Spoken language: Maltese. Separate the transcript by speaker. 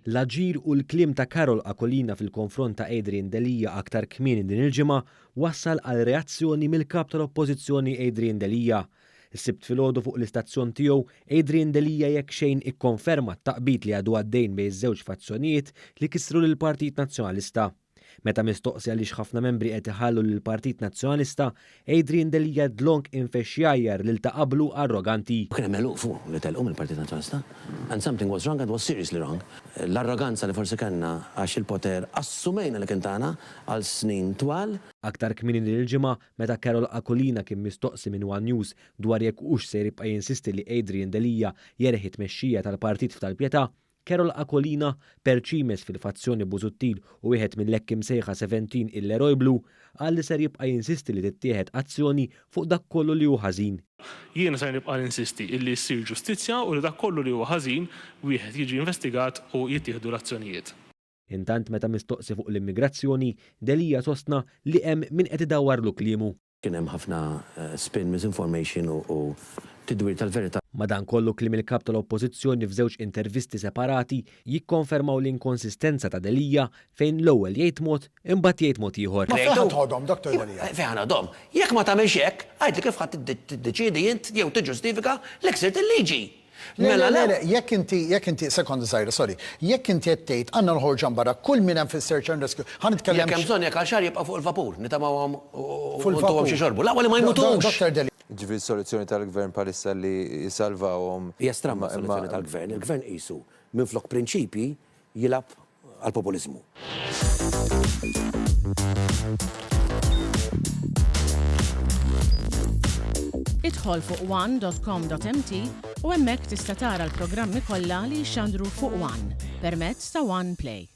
Speaker 1: L-aġir u l-kliem ta' Karol Aquilina fil-konfront ta' Adrian Delia aktar kmieni din il-ġimgħa wassal għal reazzjoni mill-Kap tal-Oppożizzjoni Adrian Delia. Is-Sibt filgħodu fuq l-istazzjon tiegħu Adrian Delia jekk xejn ikkonferma t-taqbid li għadu għaddejn bejn iż-żewġ fazzjonijiet li kisru lill-Partit Nazzjonalista. Meta mistoqsi għaliex ħafna membri qed iħallu lill-Partit Nazzjonalista, Adrian Delia dlonk infexxjajjar lil ta' qablu arroganti.
Speaker 2: Kien hemm eluq fuq li telqu mill-Partit Nazzjonalista. And something was wrong and was seriously wrong. L-arroganza li forsi kellna għax il-poter assumejna li kien tagħna għal snin twal.
Speaker 1: Aktar kmieni din il-ġimgħa meta Karol Aquilina kien mistoqsi minn One News dwar jekk hux se jibqa' jinsisti li Adrian Delia jerħi tmexxija tal-Partit tal-Pjetà, Karol Aquilina perċimes fil-Fazzjoni Busuttil u wieħed mill-hekk imsejħa 17 il-Eroj Blu qal li ser jibqa' jinsisti li tittieħed azzjoni fuq dak kollu li hu ħażin.
Speaker 3: Jiena se nibqa' ninsisti illi ssir ġustizzja u li dak kollu li huwa ħażin wieħed jiġi investigat u jittieħdu l-azzjonijiet.
Speaker 1: Intant meta mistoqsi fuq l-immigrazzjoni, Delia sostna li hemm min qed idawwarlu kliemu.
Speaker 2: Kien hemm ħafna spin, misinformation u tidwir tal-verità.
Speaker 1: Madankollu kliem il-Kap tal-Oppożizzjoni f'żewġ intervisti separati jikkonfermaw l-inkonsistenza ta' Delia fejn l-ewwel jgħid mod imbagħad jgħid mod ieħor.
Speaker 4: Fejn ħodhom, Dr. Delia.
Speaker 2: Fejn ħodhom. Jekk ma tagħmilx hekk, għajdli kif ħadd tiddeċiedi int jew tiġġustifika l-iksirt il-liġi.
Speaker 4: Mela le, jekk inti sekondi żgħira, sorry, jekk inti qed tgħid għandna nħorġu barra kull min hemm fis-search and rescue, ħanitkellem.
Speaker 2: Jekk hemm bżonn jekk għal xahar jibqa' fuq il-vapur, nitamawhom u xi xorbu. L-ewwel ma jmutux.
Speaker 4: Dr. Delia.
Speaker 5: Ġifieri s-soluzzjoni tal-Gvern palissa li jisalvawhom.
Speaker 2: Hija stramma s-soluzzjoni tal-Gvern. Il-Gvern qisu minflok prinċipji jilab għall-populiżmu.
Speaker 6: Idħol fuq one.com.mt u hemmhekk tista' tara l-programmi kollha li jxandru fuq One permezz ta' One Play.